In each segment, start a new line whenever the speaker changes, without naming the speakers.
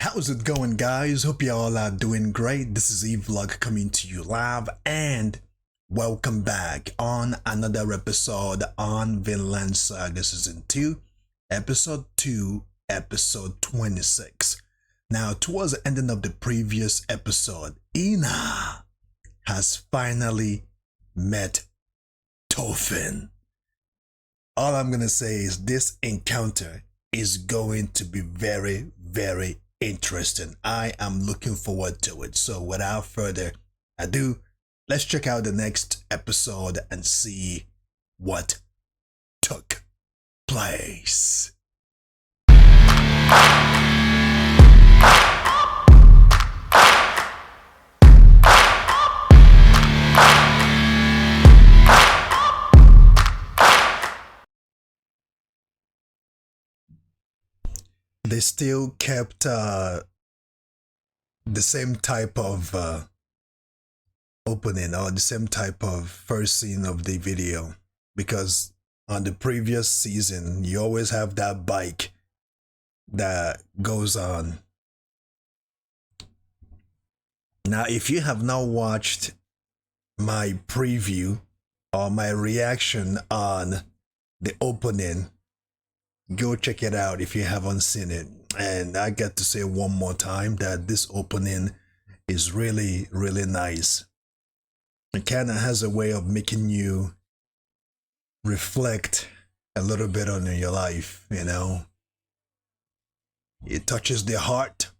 How's it going, guys? Hope you all are doing great. This is Vlog coming to you live, and welcome back on another episode on Vinland Saga Season 2, Episode 2, Episode 26. Now, towards the ending of the previous episode, Einar has finally met Tofin. All I'm gonna say is this encounter is going to be very, very interesting. I am looking forward to it. So without further ado, let's check out the next episode and see what took place. They still kept the same type of opening, or the same type of first scene of the video, because on the previous season you always have that bike that goes on. Now, if you have not watched my preview or my reaction on the opening, go check it out if you haven't seen it. And I get to say one more time that this opening is really, really nice. It kind of has a way of making you reflect a little bit on your life, you know. It touches the heart,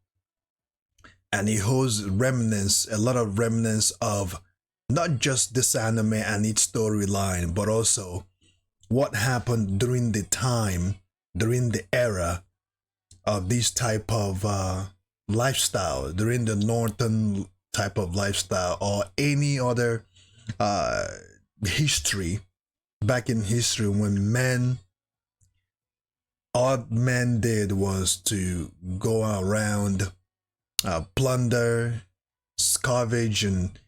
and it holds remnants, a lot of remnants of not just this anime and its storyline, but also what happened during the time, during the era of this type of lifestyle, during the northern type of lifestyle, or any other history, back in history, when all men did was to go around, plunder, scavenge, and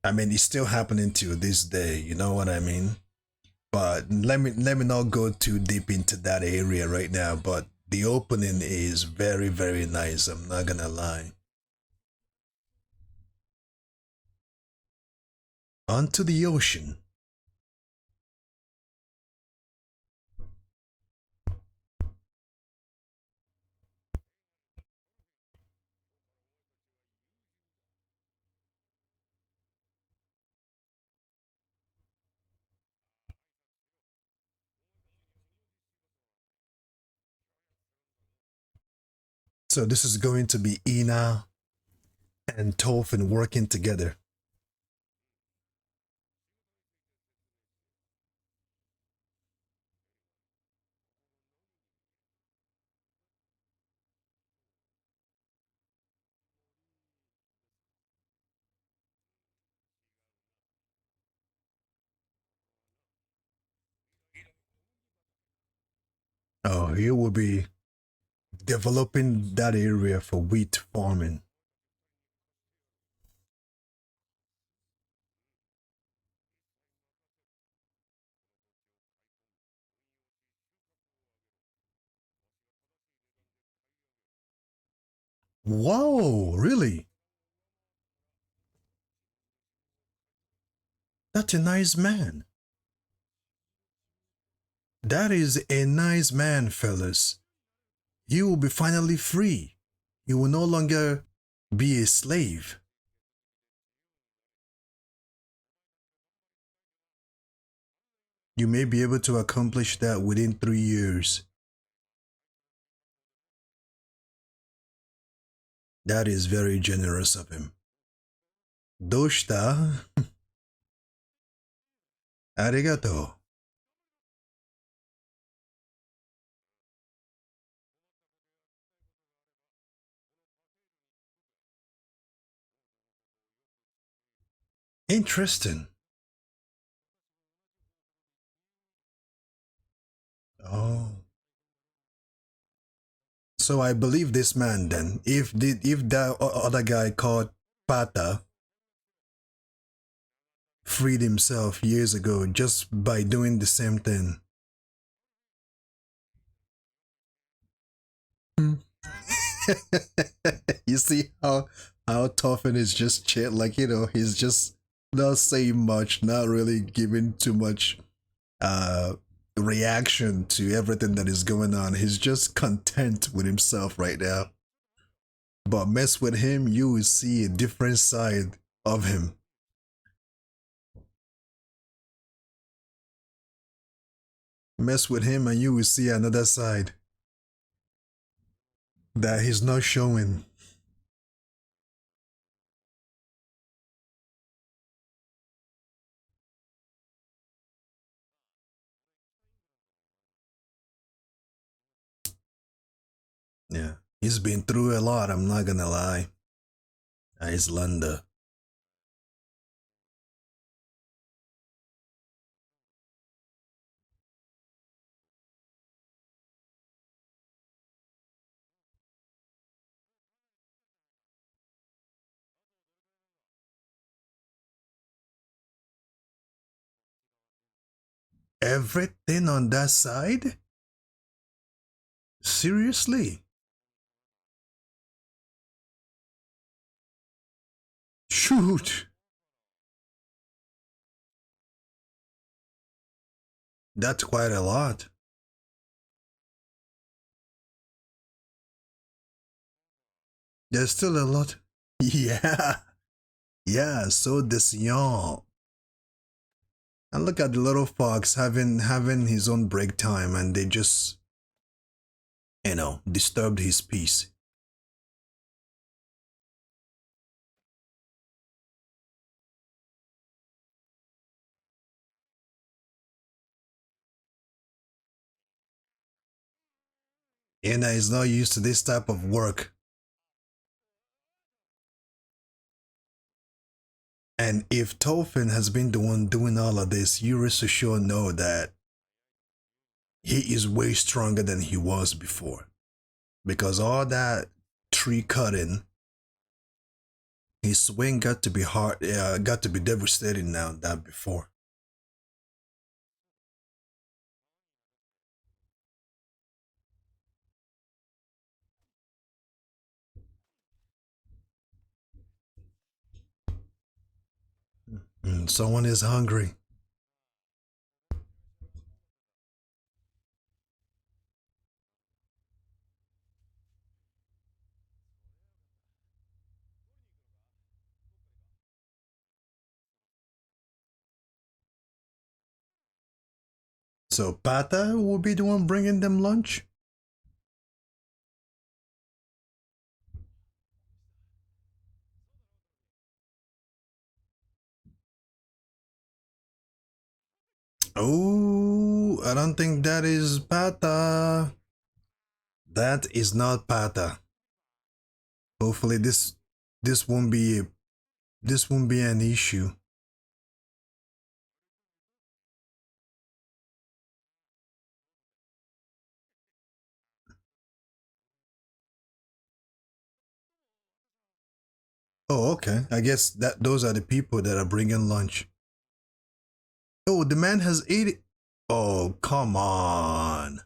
I mean, it's still happening to this day, you know what I mean? But let me not go too deep into that area right now. But the opening is very, very nice. I'm not gonna lie. Onto the ocean. So this is going to be Einar and Thorfinn working together. Oh, he will be developing that area for wheat farming. Whoa, really? That's a nice man. That is a nice man, fellas. You will be finally free. You will no longer be a slave. You may be able to accomplish that within 3 years. That is very generous of him. Doshita. Arigato. Interesting. Oh. So I believe this man then. If that other guy called Pata freed himself years ago just by doing the same thing. You see how Tofin is just chill, like he's just not saying much, not really giving too much uh reaction to everything that is going on. He's just content with himself right now. But mess with him, you will see a different side of him. Mess with him and you will see another side that he's not showing. Yeah. He's been through a lot, I'm not gonna lie. Islander. Everything on that side? Seriously? Shoot! That's quite a lot. There's still a lot. Yeah. Yeah, so this young. And look at the little fox having his own break time and they just disturbed his peace. Einar is not used to this type of work. And if Tofin has been the one doing all of this, you rest assured know that he is way stronger than he was before. Because all that tree cutting, his swing got to be hard, got to be devastating now than before. Someone is hungry. So Pata will be the one bringing them lunch? Oh, I don't think that is Pata. That is not Pata. Hopefully this won't be this won't be an issue. Oh, okay. I guess that those are the people that are bringing lunch. Oh, the man has eaten. Oh, come on.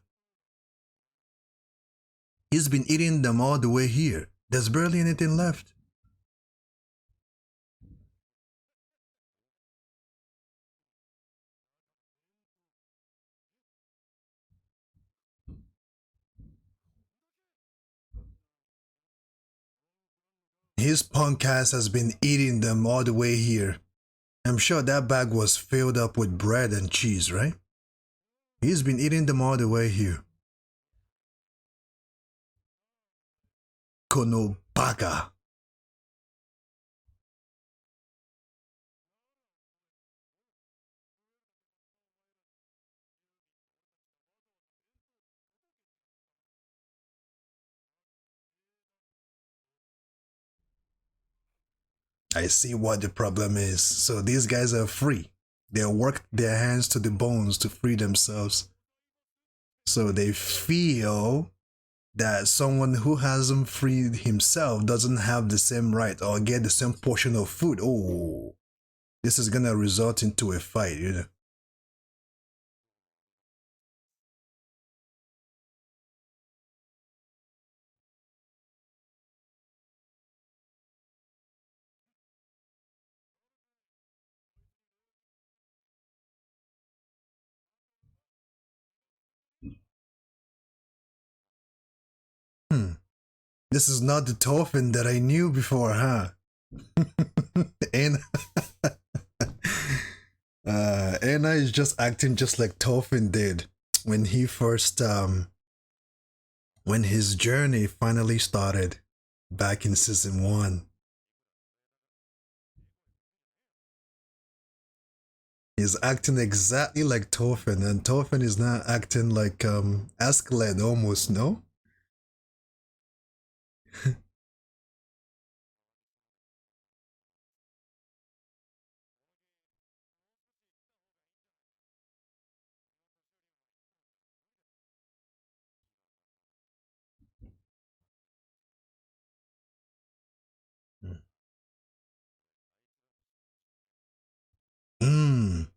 He's been eating them all the way here. There's barely anything left. His punk ass has been eating them all the way here. I'm sure that bag was filled up with bread and cheese, right? He's been eating them all the way here. Konobaga. I see what the problem is. So these guys are free. They work their hands to the bones to free themselves. So they feel that someone who hasn't freed himself doesn't have the same right or get the same portion of food. Oh, this is gonna result into a fight. Hmm. This is not the Tofin that I knew before, huh? And Einar is just acting just like Tofin did when he first when his journey finally started back in season one. He's acting exactly like Thorfinn, and Thorfinn is now acting like Askeladd almost, no? Mm.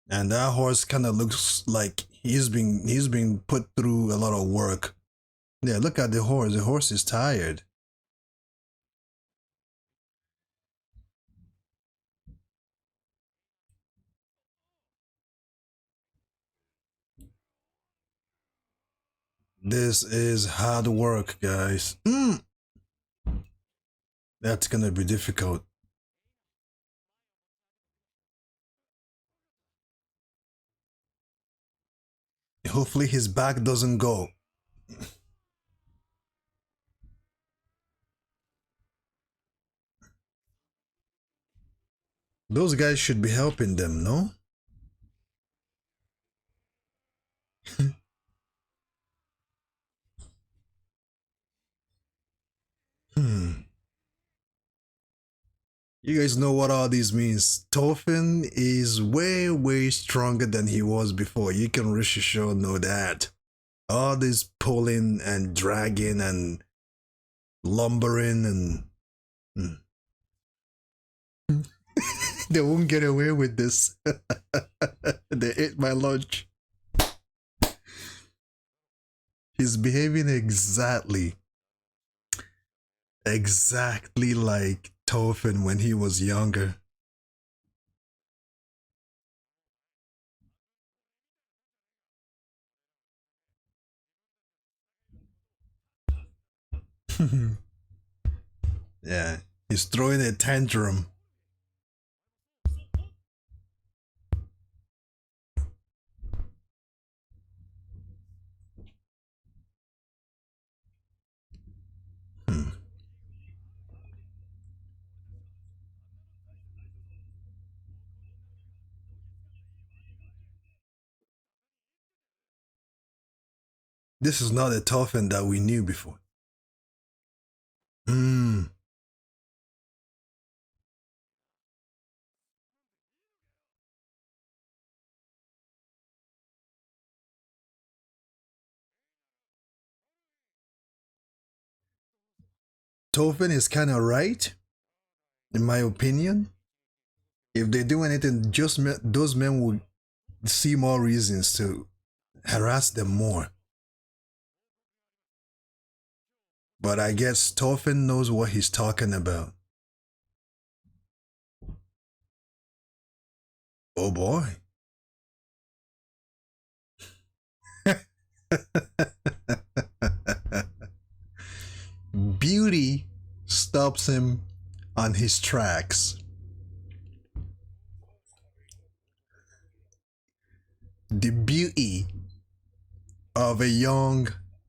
And that horse kind of looks like he's been put through a lot of work. Yeah, look at the horse. The horse is tired. This is hard work, guys. That's gonna be difficult. Hopefully his back doesn't go. Those guys should be helping them, no? Hmm. You guys know what all this means. Thorfinn is way, way stronger than he was before. You can rest assured know that. All this pulling and dragging and lumbering and they won't get away with this. They ate my lunch. He's behaving exactly like Tofin when he was younger. Yeah, he's throwing a tantrum. Hmm. This is not a Tofin that we knew before. Hmm. Tofin is kind of right, in my opinion. If they do anything, those men would see more reasons to harass them more. But I guess Thorfinn knows what he's talking about. Oh boy. Beauty stops him on his tracks. The beauty of a young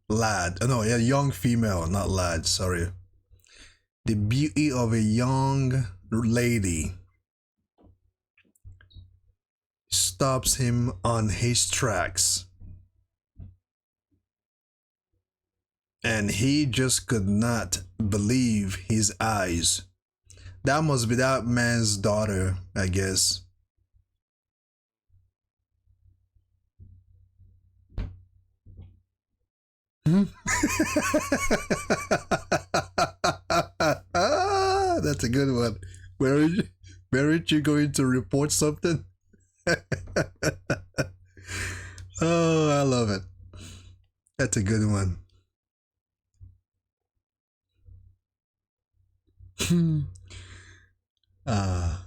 lad. No, a young female, not lad, sorry. The beauty of a young lady stops him on his tracks. And he just could not believe his eyes. That must be that man's daughter, I guess. That's a good one. Where aren't you going to report something? Oh, I love it. That's a good one. uh,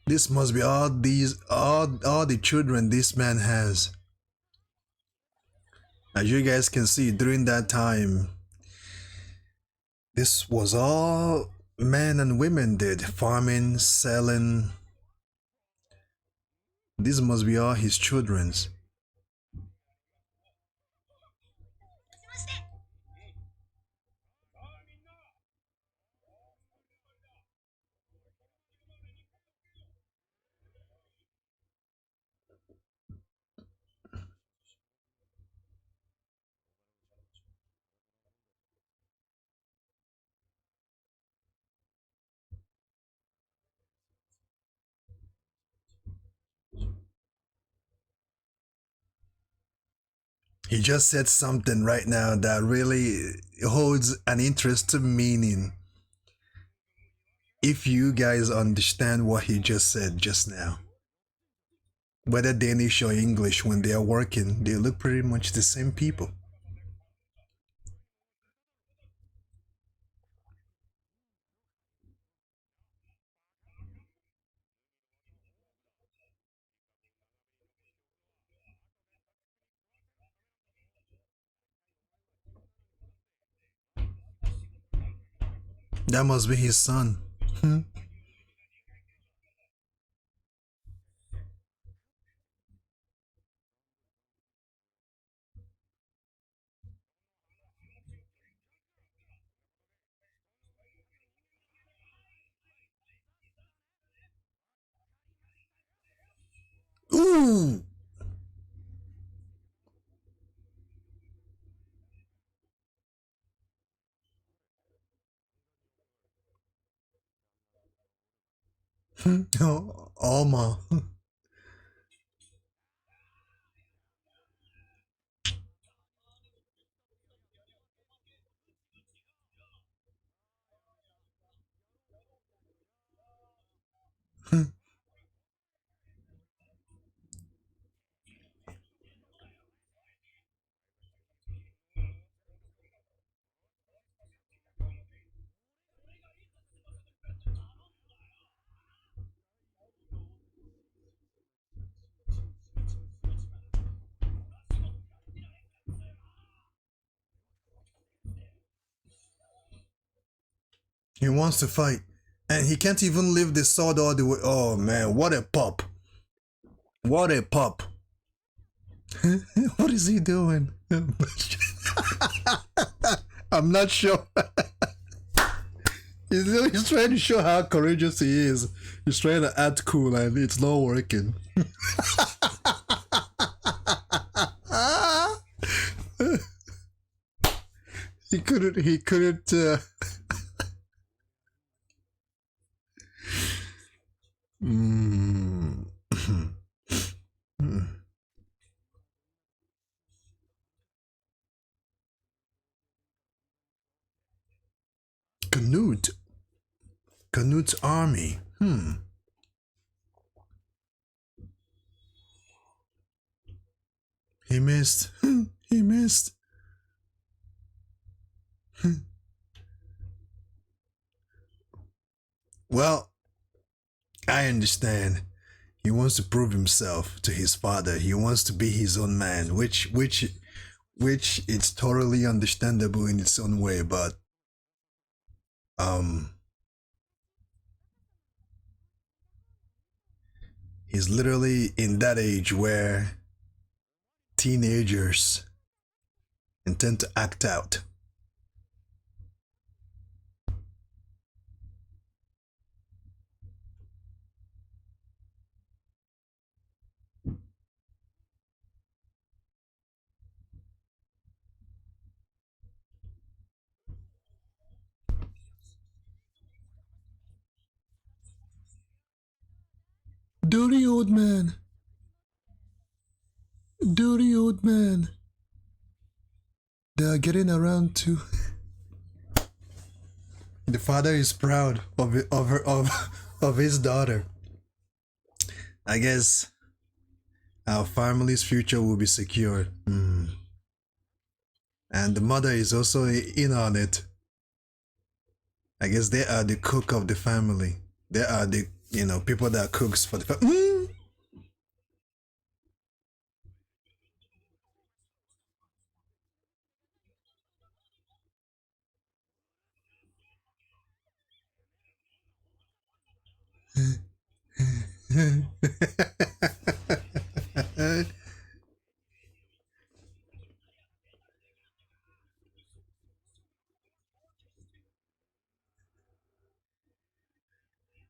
This must be all the children this man has. As you guys can see, during that time, this was all men and women did. Farming, selling. This must be all his children's. He just said something right now that really holds an interesting meaning. If you guys understand what he just said just now, whether Danish or English, when they are working, they look pretty much the same people. That must be his son. Ooh! Oh, Alma. He wants to fight. And he can't even lift the sword all the way. Oh man, what a pup. What a pup. What is he doing? I'm not sure. He's trying to show how courageous he is. He's trying to act cool and it's not working. He couldn't Canute. Canute's army. He missed. He missed. Well, I understand. He wants to prove himself to his father. He wants to be his own man, which it's totally understandable in its own way, but he's literally in that age where teenagers intend to act out. Dirty old man. Dirty old man. They are getting around too. The father is proud of his daughter. I guess our family's future will be secured. And the mother is also in on it. I guess they are the cook of the family. They are the People that cooks for the mm!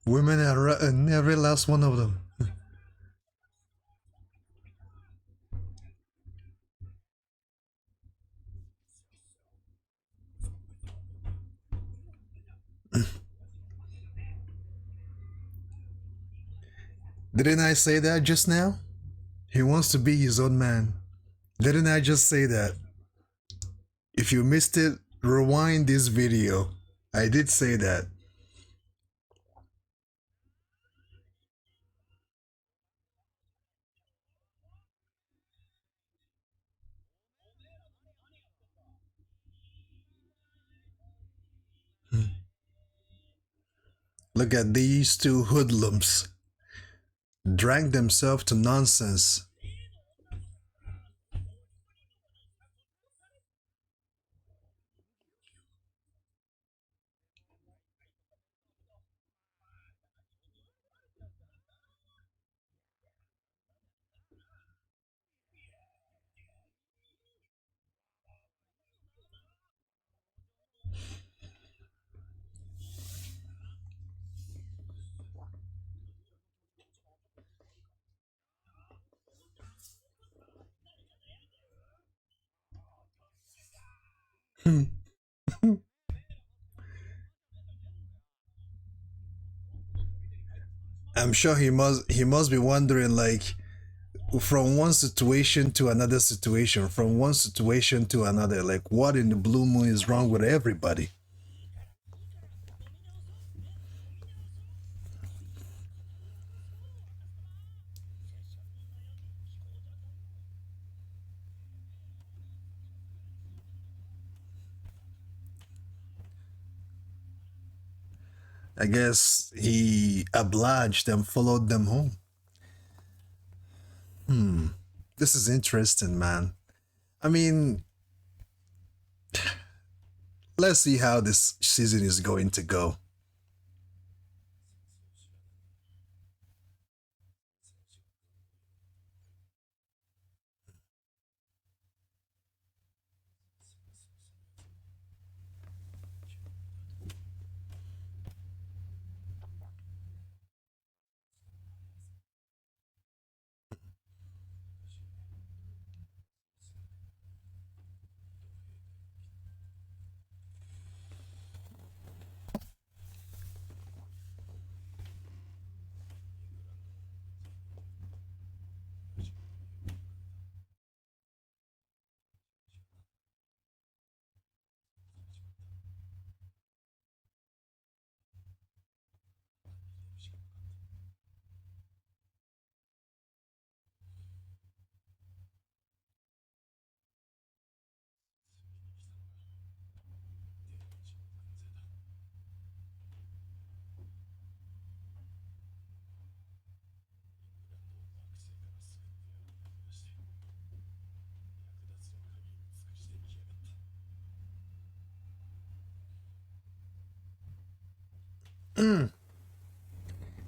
Women are every last one of them. Didn't I say that just now? He wants to be his own man. Didn't I just say that? If you missed it, rewind this video. I did say that. Look at these two hoodlums. Drank themselves to nonsense. I'm sure he must be wondering, like, from one situation to another situation, from one situation to another, like, what in the blue moon is wrong with everybody? I guess he obliged and followed them home. This is interesting, man. I mean, let's see how this season is going to go.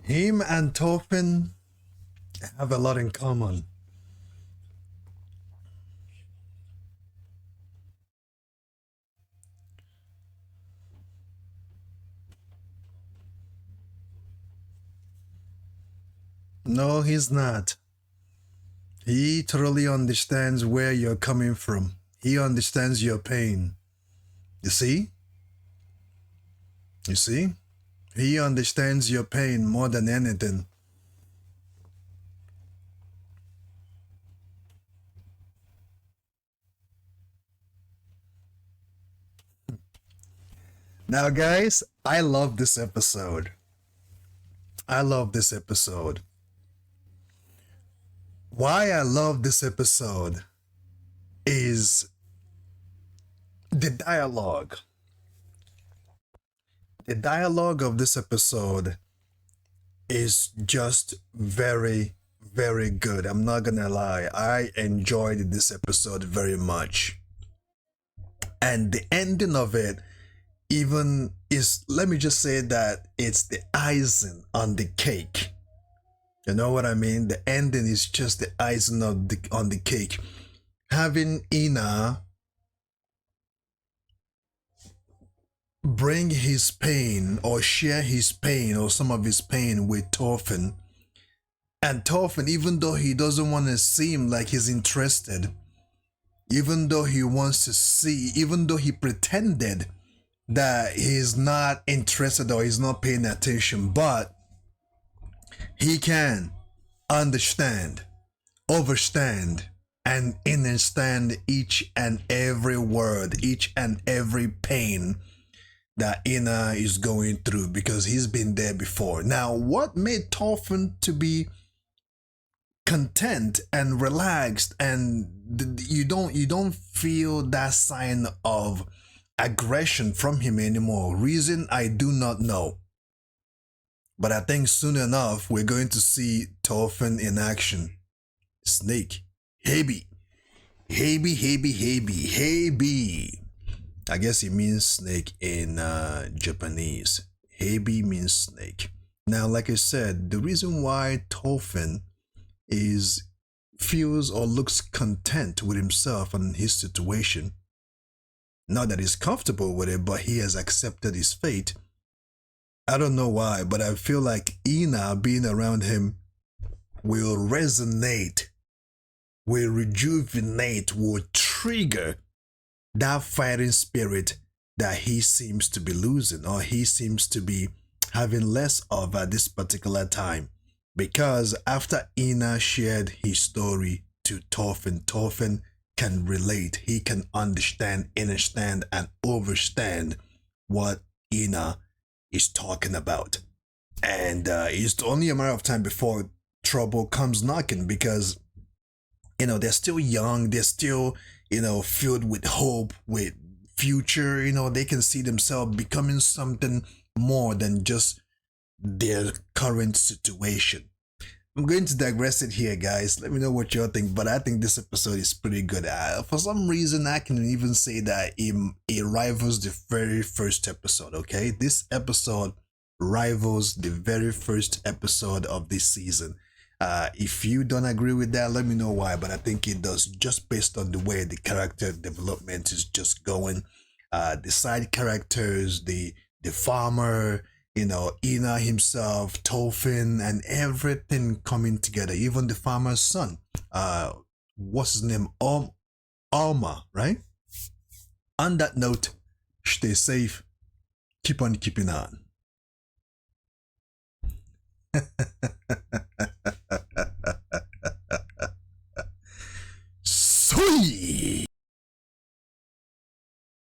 Him and Tofin have a lot in common. No, he's not. He totally understands where you're coming from. He understands your pain. You see? You see? He understands your pain more than anything. Now, guys, I love this episode. I love this episode. Why I love this episode is the dialogue. The dialogue of this episode is just very, very good. I'm not gonna lie. I enjoyed this episode very much. And the ending of it even is, let me just say that it's the icing on the cake. You know what I mean? The ending is just the icing on the cake. Having Einar bring his pain or share his pain or some of his pain with Thorfinn. And Thorfinn, even though he doesn't want to seem like he's interested, even though he wants to see, even though he pretended that he's not interested or he's not paying attention, but he can understand, overstand, and understand each and every word, each and every pain that Einar is going through because he's been there before. Now, what made Thorfinn to be content and relaxed, and you don't feel that sign of aggression from him anymore? Reason I do not know. But I think soon enough we're going to see Thorfinn in action. Snake. Hebi. Hebi, hebi, hebi, hebi. I guess it means snake in Japanese. Hebi means snake. Now, like I said, the reason why Thorfinn feels or looks content with himself and his situation, not that he's comfortable with it, but he has accepted his fate. I don't know why, but I feel like Einar being around him will resonate, will rejuvenate, will trigger that fighting spirit that he seems to be losing, or he seems to be having less of at this particular time. Because after Einar shared his story to Thorfinn, Thorfinn can relate, he can understand, and overstand what Einar is talking about. And it's only a matter of time before trouble comes knocking, because they're still young, they're still filled with hope, with future. They can see themselves becoming something more than just their current situation. I'm going to digress it here, guys. Let me know what y'all think, but I think this episode is pretty good. For some reason, I can even say that it rivals the very first episode, okay? This episode rivals the very first episode of this season. If you don't agree with that, let me know why, but I think it does, just based on the way the character development is just going. The side characters, the farmer, Einar himself, Tofin, and everything coming together, even the farmer's son. What's his name? Alma, right? On that note, stay safe, keep on keeping on.